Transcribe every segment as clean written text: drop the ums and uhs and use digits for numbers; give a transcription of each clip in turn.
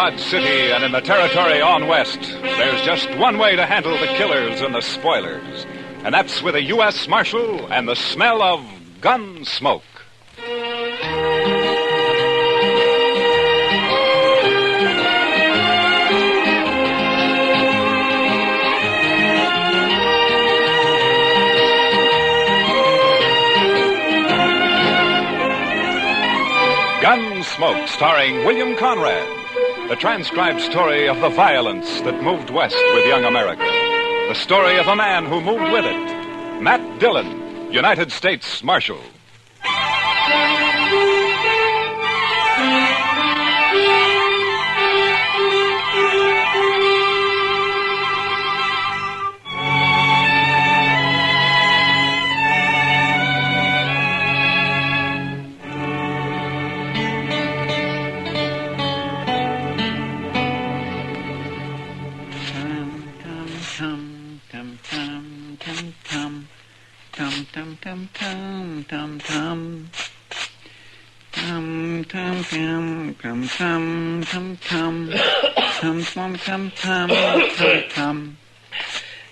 Dodge City and in the territory on west, there's just one way to handle the killers and the spoilers. And that's with a U.S. Marshal and the smell of gun smoke. Gunsmoke, starring William Conrad. The transcribed story of the violence that moved west with young America. The story of a man who moved with it. Matt Dillon, United States Marshal.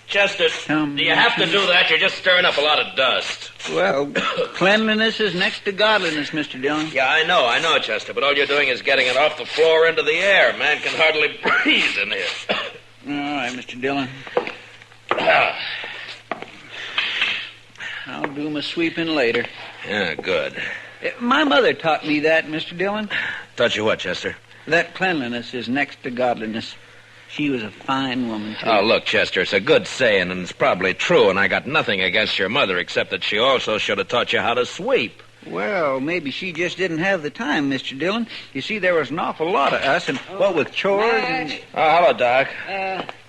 Chester, do you have to do that? You're just stirring up a lot of dust. Well, cleanliness is next to godliness, Mr. Dillon. Yeah, I know, Chester, but all you're doing is getting it off the floor into the air. Man can hardly breathe in here. All right, Mr. Dillon. I'll do my sweeping later. Yeah, good. My mother taught me that, Mr. Dillon. Taught you what, Chester? That cleanliness is next to godliness. She was a fine woman, too. Oh, look, Chester, it's a good saying, and it's probably true, and I got nothing against your mother, except that she also should have taught you how to sweep. Well, maybe she just didn't have the time, Mr. Dillon. You see, there was an awful lot of us, and what with chores and... Oh, hello, Doc.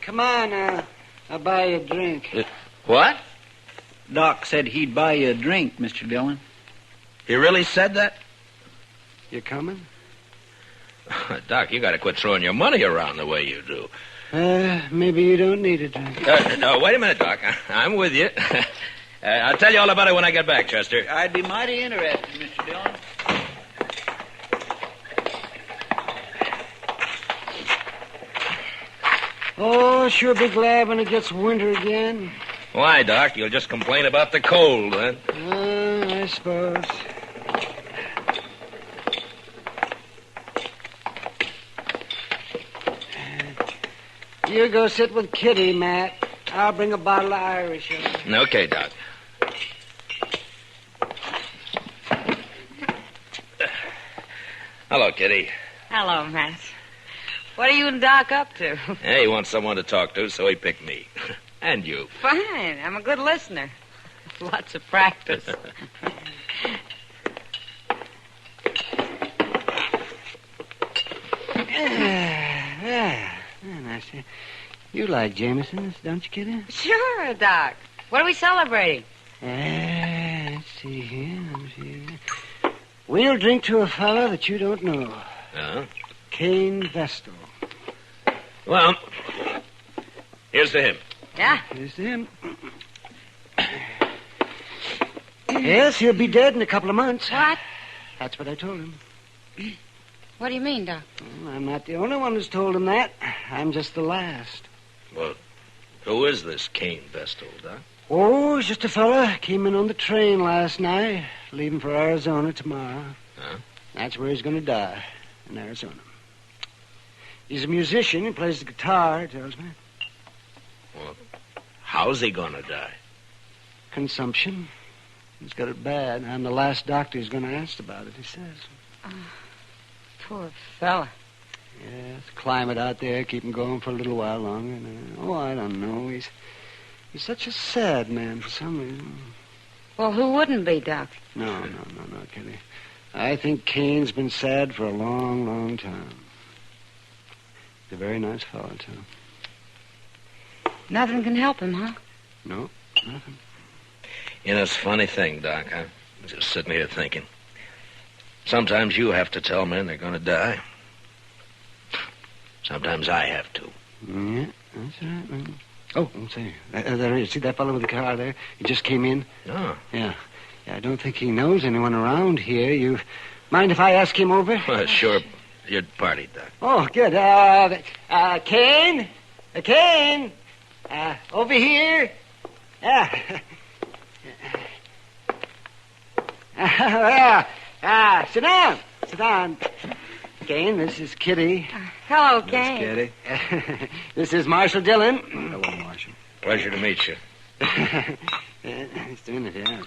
Come on, I'll buy you a drink. What? Doc said he'd buy you a drink, Mr. Dillon. He really said that? You coming? Doc, you got to quit throwing your money around the way you do. Maybe you don't need a drink. No, wait a minute, Doc. I'm with you. I'll tell you all about it when I get back, Chester. I'd be mighty interested, Mr. Dillon. Oh, sure be glad when it gets winter again. Why, Doc? You'll just complain about the cold, then? I suppose. You go sit with Kitty, Matt. I'll bring a bottle of Irish over. Okay, Doc. Hello, Kitty. Hello, Matt. What are you and Doc up to? Hey, he wants someone to talk to, so he picked me. And you. Fine. I'm a good listener. Lots of practice. Nice. You like Jameson's, don't you, Kitty? Sure, Doc. What are we celebrating? Let's see here. We'll drink to a fella that you don't know. Cain Vestal. Well, here's to him. Yeah? Here's to him. Yes, he'll be dead in a couple of months. What? That's what I told him. What do you mean, Doc? Well, I'm not the only one who's told him that. I'm just the last. Well, who is this Cain Vestal, Doc? Oh, he's just a fella. Came in on the train last night, leaving for Arizona tomorrow. Huh? That's where he's going to die, in Arizona. He's a musician. He plays the guitar, he tells me. Well, how's he going to die? Consumption. He's got it bad. I'm the last doctor who's going to ask about it, he says. Poor fella. Yes, climate out there, keep him going for a little while longer. I don't know. He's such a sad man for some reason. Well, who wouldn't be, Doc? No, Kitty. I think Cain's been sad for a long, long time. He's a very nice fellow, too. Nothing can help him, huh? No, nothing. You know, it's a funny thing, Doc. I'm just sitting here thinking. Sometimes you have to tell men they're going to die. Sometimes I have to. Yeah, that's right, man. Oh, say, there he is. See that fellow with the car there? He just came in. Oh. Yeah, I don't think he knows anyone around here. You mind if I ask him over? Well, sure. Your party, Doc. Oh, good. Cain? Cain? Over here? Sit down. Sit down. Cain, this is Kitty. Hello, Miss Cain. Kitty. This is Marshal Dillon. Hello, Marshal. Pleasure to meet you. He's doing it, yeah.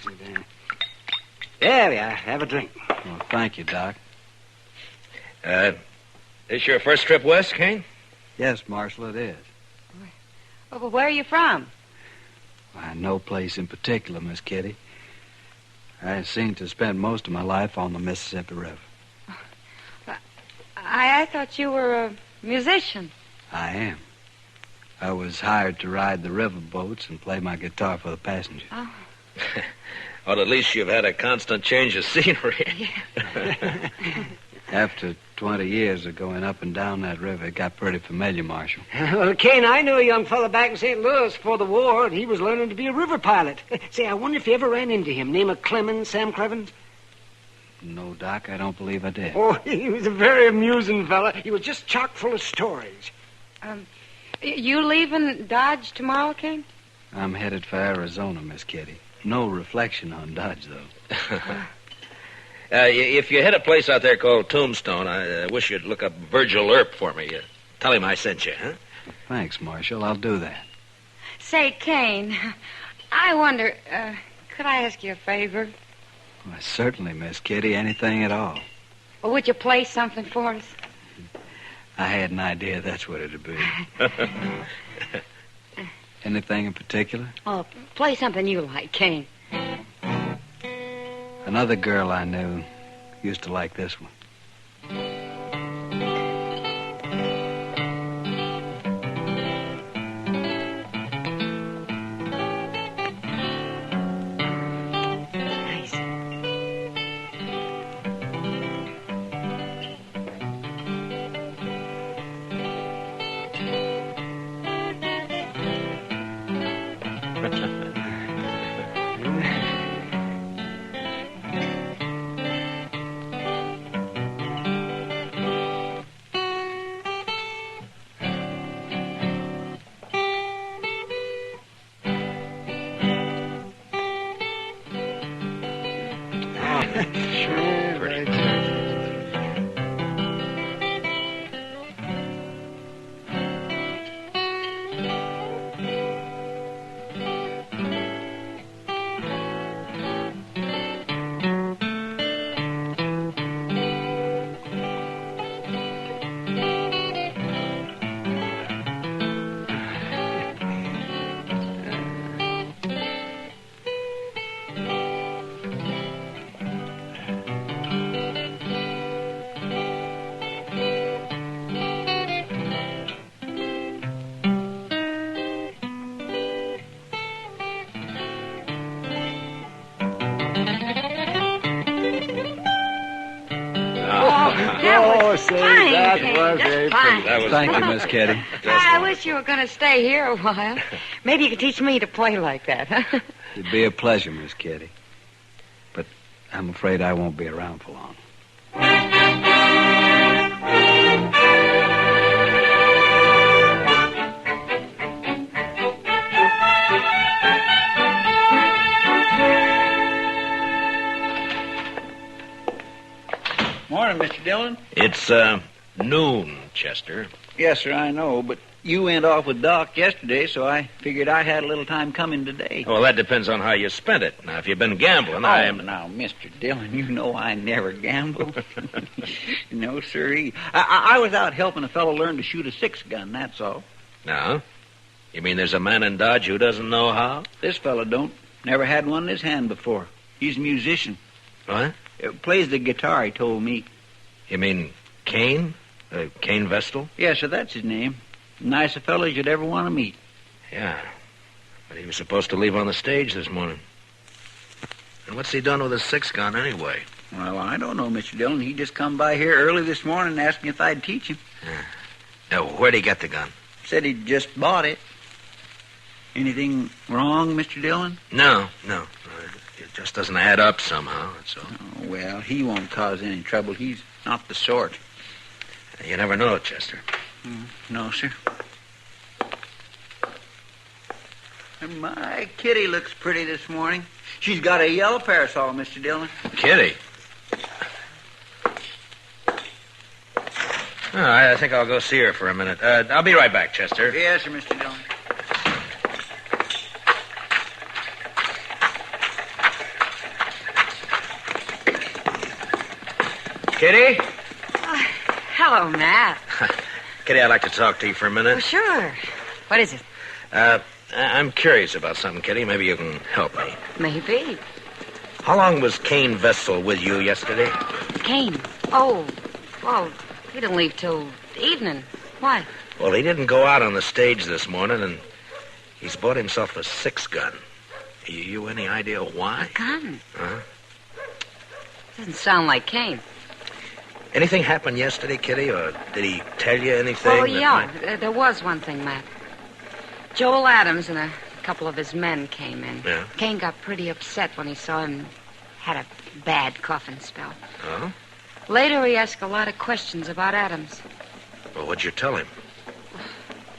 There we are. Have a drink. Well, thank you, Doc. This your first trip west, Cain? Yes, Marshal, it is. Oh, well, where are you from? Why, no place in particular, Miss Kitty. I seem to spend most of my life on the Mississippi River. I thought you were a musician. I am. I was hired to ride the river boats and play my guitar for the passengers. Oh. Well, at least you've had a constant change of scenery. After 20 years of going up and down that river, it got pretty familiar, Marshal. Well, Cain, I knew a young fella back in St. Louis before the war, and he was learning to be a river pilot. Say, I wonder if you ever ran into him. Name of Clemens, Sam Crevens? No, Doc, I don't believe I did. Oh, he was a very amusing fella. He was just chock full of stories. You leaving Dodge tomorrow, Cain? I'm headed for Arizona, Miss Kitty. No reflection on Dodge, though. If you hit a place out there called Tombstone, I wish you'd look up Virgil Earp for me. Tell him I sent you, huh? Thanks, Marshal. I'll do that. Say, Cain, I wonder, could I ask you a favor? Why, certainly, Miss Kitty. Anything at all. Or would you play something for us? I had an idea that's what it'd be. Anything in particular? Oh, play something you like, Cain. Another girl I knew used to like this one. Nice. Fine, that Cain, was just very fine. That was Thank you, fun. Miss Kitty. I wish you were going to stay here a while. Maybe you could teach me to play like that. It'd be a pleasure, Miss Kitty. But I'm afraid I won't be around for long. Morning, Mr. Dillon. It's noon, Chester. Yes, sir, I know, but you went off with Doc yesterday, so I figured I had a little time coming today. Well, that depends on how you spent it. Now, if you've been gambling, I am... Now, Mr. Dillon, you know I never gamble. No, sirree. I was out helping a fellow learn to shoot a 6-gun, that's all. No? You mean there's a man in Dodge who doesn't know how? This fellow don't. Never had one in his hand before. He's a musician. What? Plays the guitar, he told me. You mean Cain? Cain Vestal? Yes, sir, that's his name. Nice a fellow as you'd ever want to meet. Yeah. But he was supposed to leave on the stage this morning. And what's he done with his 6-gun anyway? Well, I don't know, Mr. Dillon. He just come by here early this morning and asked me if I'd teach him. Now, where'd he get the gun? Said he'd just bought it. Anything wrong, Mr. Dillon? No. It just doesn't add up somehow, that's all. Oh, well, he won't cause any trouble. He's not the sort. You never know, Chester. No, sir. And my Kitty looks pretty this morning. She's got a yellow parasol, Mr. Dillon. Kitty? Oh, I think I'll go see her for a minute. I'll be right back, Chester. Yes, sir, Mr. Dillon. Kitty? Hello, Matt. Kitty, I'd like to talk to you for a minute. Oh, sure. What is it? I'm curious about something, Kitty. Maybe you can help me. Maybe. How long was Cain Vessel with you yesterday? Cain. Oh, well, he didn't leave till evening. Why? Well, he didn't go out on the stage this morning, and he's bought himself a 6-gun. You any idea why? A gun? Huh? Doesn't sound like Cain. Anything happened yesterday, Kitty, or did he tell you anything? Oh, that yeah. might- There was one thing, Matt. Joel Adams and a couple of his men came in. Yeah? Cain got pretty upset when he saw him had a bad coughing spell. Oh? Later, he asked a lot of questions about Adams. Well, what'd you tell him?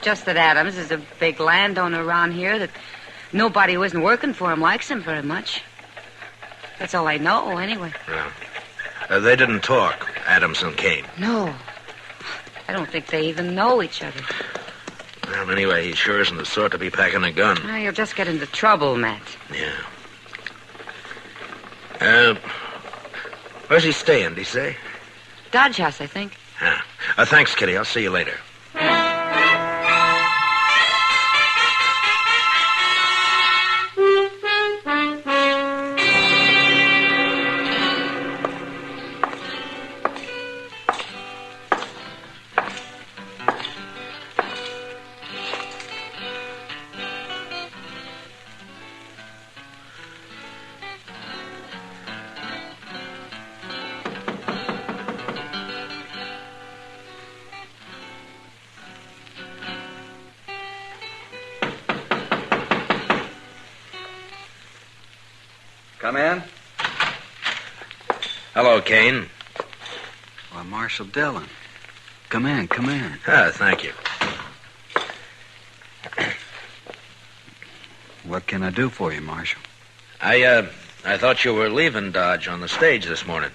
Just that Adams is a big landowner around here, that nobody who isn't working for him likes him very much. That's all I know, anyway. Yeah. They didn't talk, Adams and Cain. No. I don't think they even know each other. Well, anyway, he sure isn't the sort to be packing a gun. Oh, you'll just get into trouble, Matt. Yeah. Where's he staying, did he say? Dodge House, I think. Yeah. Thanks, Kitty. I'll see you later. Come in. Hello, Cain. Why, Marshal Dillon. Come in, come in. Thank you. What can I do for you, Marshal? I thought you were leaving Dodge on the stage this morning.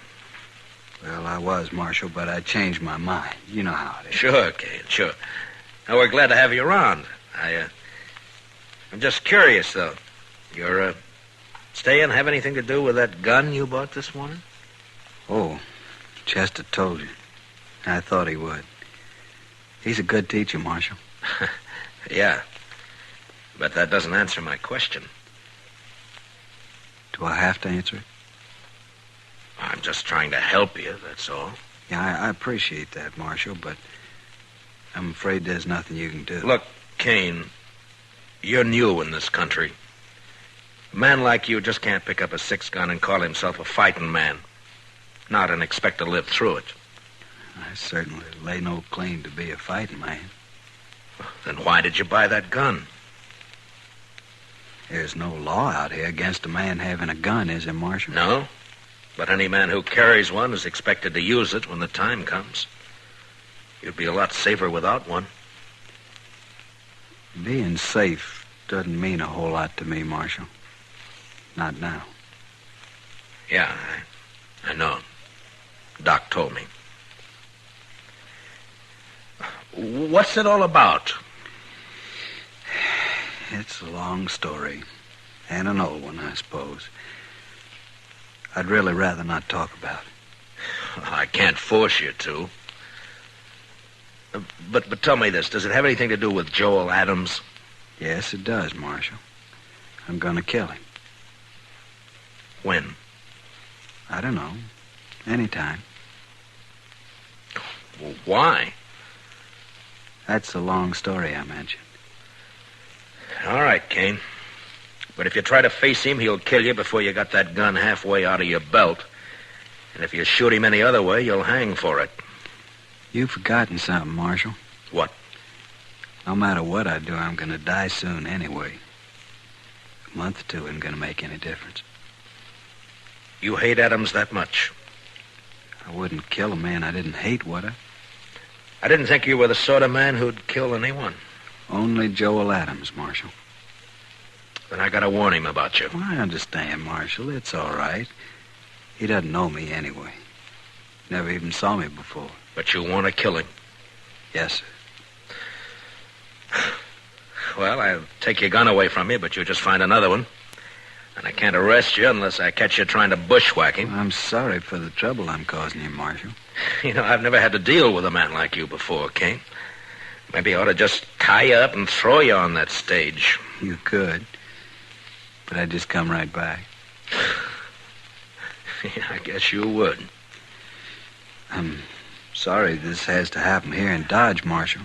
Well, I was, Marshal, but I changed my mind. You know how it is. Sure, Cain, sure. Now, we're glad to have you around. I'm just curious, though. Your staying have anything to do with that gun you bought this morning? Oh, Chester told you. I thought he would. He's a good teacher, Marshal. Yeah. But that doesn't answer my question. Do I have to answer it? I'm just trying to help you, that's all. Yeah, I appreciate that, Marshal, but I'm afraid there's nothing you can do. Look, Cain, you're new in this country. A man like you just can't pick up a 6-gun and call himself a fighting man. Not and expect to live through it. I certainly lay no claim to be a fighting man. Then why did you buy that gun? There's no law out here against a man having a gun, is there, Marshal? No? But any man who carries one is expected to use it when the time comes. You'd be a lot safer without one. Being safe doesn't mean a whole lot to me, Marshal. Not now. Yeah, I know. Doc told me. What's it all about? It's a long story. And an old one, I suppose. I'd really rather not talk about it. I can't force you to. But tell me this. Does it have anything to do with Joel Adams? Yes, it does, Marshal. I'm going to kill him. When? I don't know. Anytime. Well, why? That's the long story I mentioned. All right, Cain. But if you try to face him, he'll kill you before you got that gun halfway out of your belt. And if you shoot him any other way, you'll hang for it. You've forgotten something, Marshal. What? No matter what I do, I'm going to die soon anyway. A month or two isn't going to make any difference. You hate Adams that much? I wouldn't kill a man I didn't hate, would I? I didn't think you were the sort of man who'd kill anyone. Only Joel Adams, Marshal. Then I gotta warn him about you. Well, I understand, Marshal. It's all right. He doesn't know me anyway. Never even saw me before. But you want to kill him. Yes, sir. Well, I'll take your gun away from you, but you'll just find another one. And I can't arrest you unless I catch you trying to bushwhack him. I'm sorry for the trouble I'm causing you, Marshal. You know, I've never had to deal with a man like you before, Cain. Maybe I ought to just tie you up and throw you on that stage. You could. But I'd just come right back. Yeah, I guess you would. I'm sorry this has to happen here in Dodge, Marshal.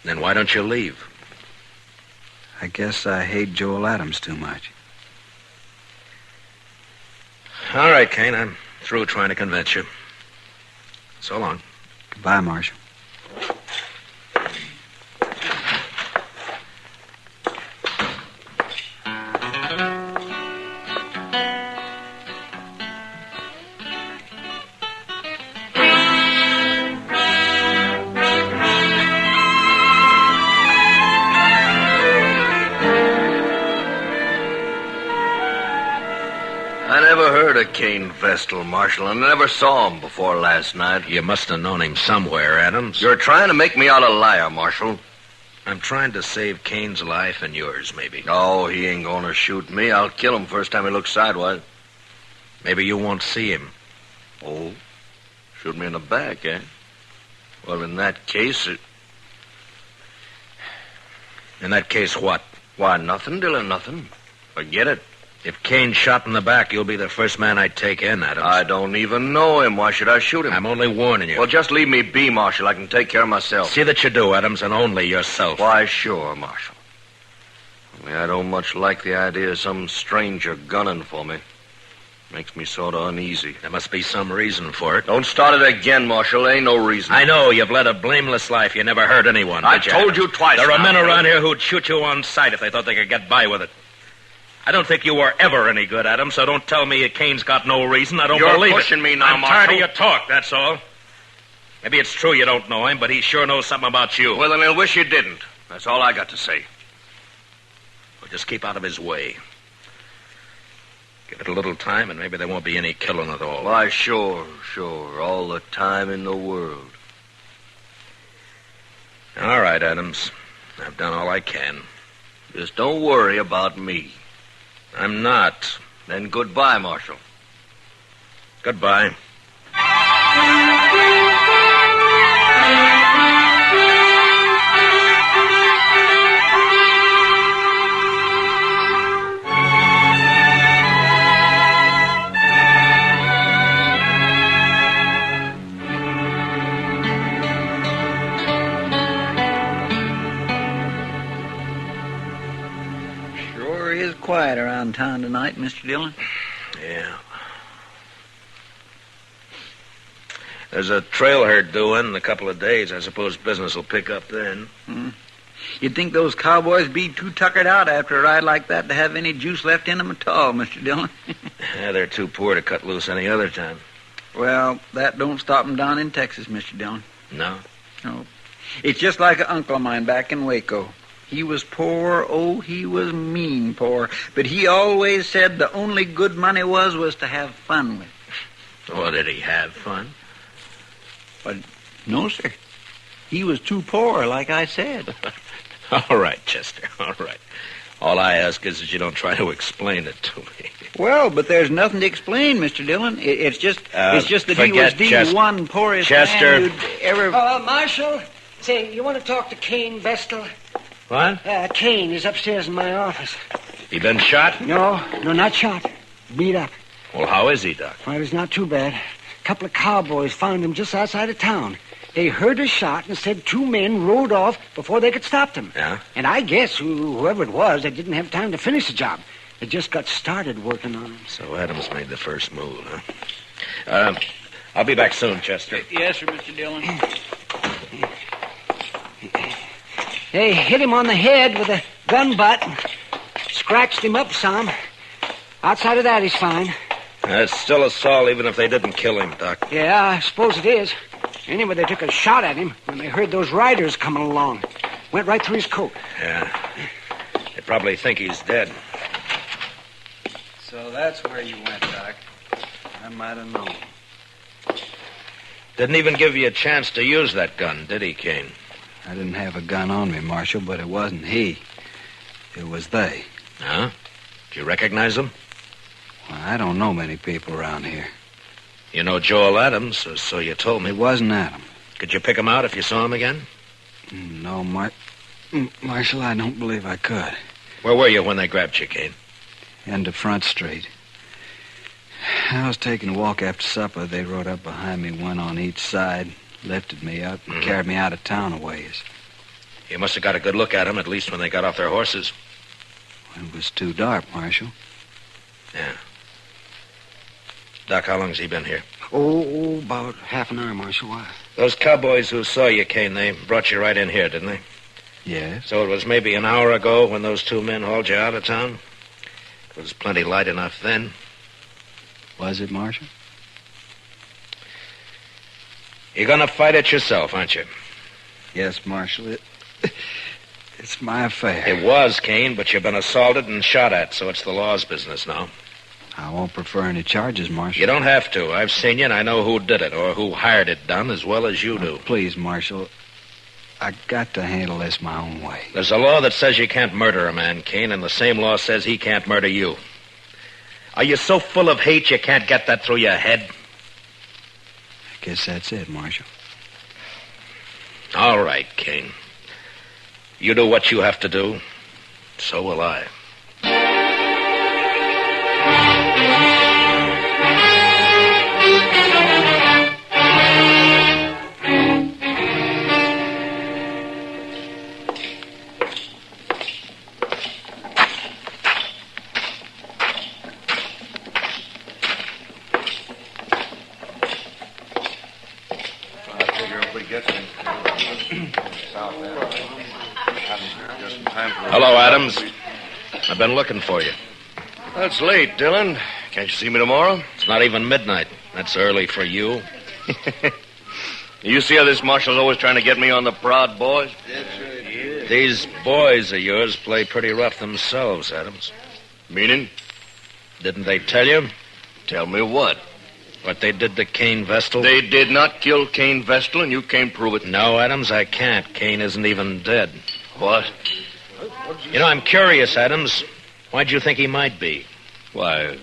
Then why don't you leave? I guess I hate Joel Adams too much. All right, Cain, I'm through trying to convince you. So long. Goodbye, Marshal. I never heard of Cain Vestal, Marshal. I never saw him before last night. You must have known him somewhere, Adams. You're trying to make me out a liar, Marshal. I'm trying to save Cain's life and yours, maybe. Oh, he ain't gonna shoot me. I'll kill him first time he looks sidewise. Maybe you won't see him. Oh, shoot me in the back, eh? Well, in that case, In that case, what? why, nothing, Dillon, nothing. Forget it. If Cain's shot in the back, you'll be the first man I'd take in, Adams. I don't even know him. Why should I shoot him? I'm only warning you. Well, just leave me be, Marshal. I can take care of myself. See that you do, Adams, and only yourself. Why, sure, Marshal. Only I don't much like the idea of some stranger gunning for me. Makes me sort of uneasy. There must be some reason for it. Don't start it again, Marshal. Ain't no reason. I know you've led a blameless life. You never hurt anyone. I did told Adams? you twice There are now, men Billy. around here who'd shoot you on sight if they thought they could get by with it. I don't think you were ever any good, Adams, so don't tell me Cain's got no reason. I don't You're believe it. pushing me now, I'm Marshal. tired of your talk, that's all. Maybe it's true you don't know him, but he sure knows something about you. Well, then I wish you didn't. That's all I got to say. Well, just keep out of his way. Give it a little time, and maybe there won't be any killing at all. Why, sure. All the time in the world. All right, Adams. I've done all I can. Just don't worry about me. I'm not. Then goodbye, Marshal. Goodbye. Sure is quiet around town tonight, Mr. Dillon. Yeah. There's a trail herd due in a couple of days. I suppose business will pick up then. You'd think those cowboys be too tuckered out after a ride like that to have any juice left in them at all, Mr. Dillon. Yeah, they're too poor to cut loose any other time. Well, that don't stop them down in Texas, Mr. Dillon. No? No. It's just like an uncle of mine back in Waco. He was poor, oh, he was mean poor. But he always said the only good money was to have fun with. Oh, did he have fun? But no, sir. He was too poor, like I said. All right, Chester, all right. All I ask is that you don't try to explain it to me. Well, but there's nothing to explain, Mr. Dillon. It's just that he was forget the Chester. one poorest Chester. man you'd ever... Marshal, say, you want to talk to Cain Vestal? What? Cain is upstairs in my office. He been shot? No, not shot. Beat up. Well, how is he, Doc? Well, it's not too bad. A couple of cowboys found him just outside of town. They heard a shot and said two men rode off before they could stop them. Yeah? And I guess whoever it was, they didn't have time to finish the job. They just got started working on him. So Adams made the first move, huh? I'll be back soon, Chester. Yes, sir, Mr. Dillon. They hit him on the head with a gun butt and scratched him up some. Outside of that, he's fine. It's still assault, even if they didn't kill him, Doc. Yeah, I suppose it is. Anyway, they took a shot at him when they heard those riders coming along. Went right through his coat. Yeah. They probably think he's dead. So that's where you went, Doc. I might have known. Didn't even give you a chance to use that gun, did he, Cain? I didn't have a gun on me, Marshal, but it wasn't he. It was they. Huh? Did you recognize them? Well, I don't know many people around here. You know Joel Adams, or so you told me. It wasn't Adam. Could you pick him out if you saw him again? No, Marshal, I don't believe I could. Where were you when they grabbed you, Cain? End of Front Street. I was taking a walk after supper. They rode up behind me, one on each side, lifted me up, and carried me out of town a ways. You must have got a good look at them, at least when they got off their horses. It was too dark, Marshal. Yeah. Doc, how long has he been here? Oh, about half an hour, Marshal. Why? Those cowboys who saw you, Cain, they brought you right in here, didn't they? Yes. So it was maybe an hour ago when those two men hauled you out of town? It was plenty light enough then. Was it, Marshal? You're gonna fight it yourself, aren't you? Yes, Marshal. It's my affair. It was, Cain, but you've been assaulted and shot at, so it's the law's business now. I won't prefer any charges, Marshal. You don't have to. I've seen you, and I know who did it, or who hired it done, as well as you do. Please, Marshal. I got to handle this my own way. There's a law that says you can't murder a man, Cain, and the same law says he can't murder you. Are you so full of hate you can't get that through your head? I guess that's it, Marshal. All right, Cain. You do what you have to do. So will I. Hello, Adams. I've been looking for you. That's late, Dillon. Can't you see me tomorrow? It's not even midnight. That's early for you. You see how this marshal's always trying to get me on the prod, boys? These boys of yours play pretty rough themselves, Adams. Meaning? Didn't they tell you Tell me what? what they did to Cain Vestal? They did not kill Cain Vestal, and you can't prove it. No, Adams, I can't. Cain isn't even dead. What? You know, I'm curious, Adams. Why'd you think he might be? Why,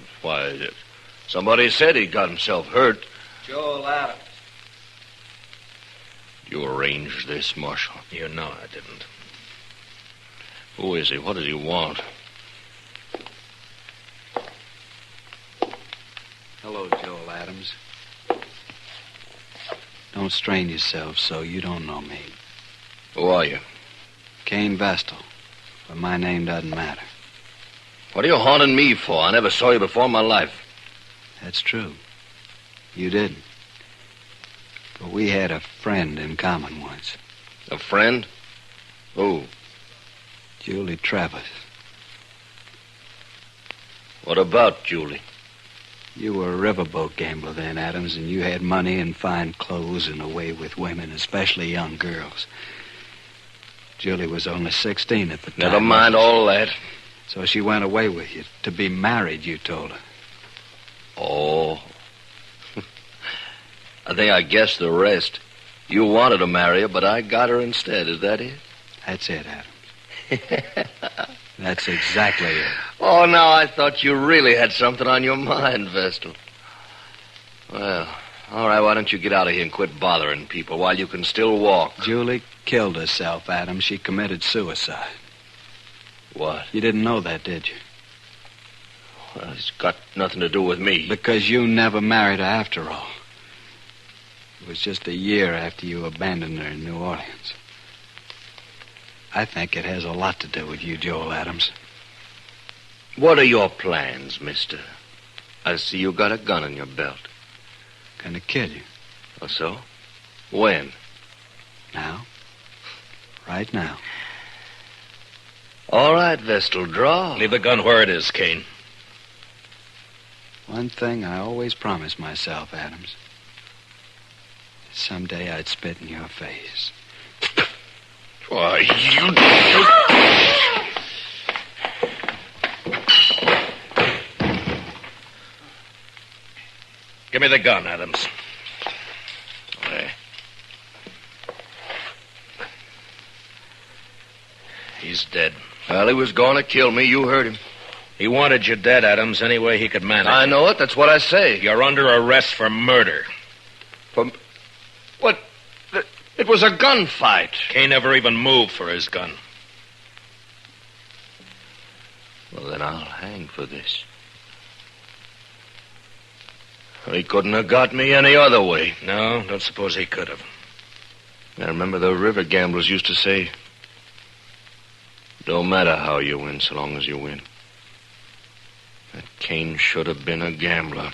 somebody said he got himself hurt. Joel Adams. You arranged this, Marshal. You know I didn't. Who is he? What does he want? Hello, Joel Adams. Don't strain yourself so you don't know me. Who are you? Cain Vestal. But my name doesn't matter. What are you haunting me for? I never saw you before in my life. That's true. You didn't. But we had a friend in common once. A friend? Who? Julie Travis. What about Julie? You were a riverboat gambler then, Adams, and you had money and fine clothes and a way with women, especially young girls. Julie was only 16 at the time. Never mind all that. So she went away with you to be married, you told her. Oh. I think I guessed the rest. You wanted to marry her, but I got her instead. Is that it? That's it, Adams. That's exactly it. Oh, now I thought you really had something on your mind, Vestal. Well, all right, why don't you get out of here and quit bothering people while you can still walk? Julie killed herself, Adams. She committed suicide. What? You didn't know that, did you? Well, it's got nothing to do with me. Because you never married her after all. It was just a year after you abandoned her in New Orleans. I think it has a lot to do with you, Joel Adams. What are your plans, mister? I see you got a gun in your belt. Gonna kill you. Oh, so? When? Now. Right now. All right, Vestal, draw. Leave the gun where it is, Cain. One thing I always promise myself, Adams. Someday I'd spit in your face. Why, you... Give me the gun, Adams. There. He's dead. Well, he was going to kill me. You heard him. He wanted you dead, Adams, any way he could manage. I know it. That's what I say. You're under arrest for murder. What? It was a gunfight. Cain never even moved for his gun. Well, then I'll hang for this. He couldn't have got me any other way. No, don't suppose he could have. I remember the river gamblers used to say, don't matter how you win, so long as you win. That Cain should have been a gambler.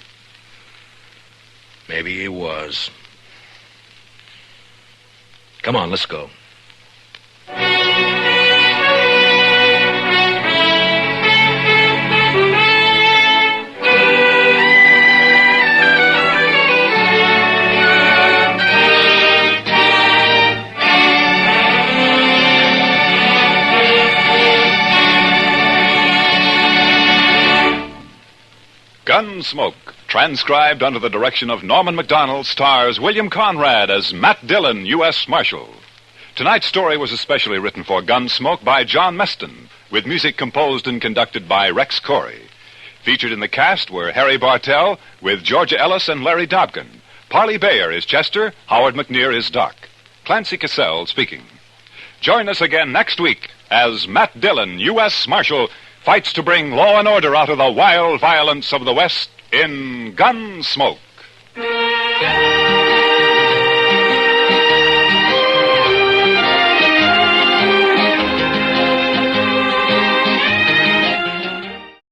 Maybe he was. Come on, let's go. Gunsmoke, transcribed under the direction of Norman MacDonald, stars William Conrad as Matt Dillon, U.S. Marshal. Tonight's story was especially written for Gunsmoke by John Meston, with music composed and conducted by Rex Corey. Featured in the cast were Harry Bartell with Georgia Ellis and Larry Dobkin. Parley Bayer is Chester, Howard McNear is Doc. Clancy Cassell speaking. Join us again next week as Matt Dillon, U.S. Marshal, fights to bring law and order out of the wild violence of the West in Gunsmoke.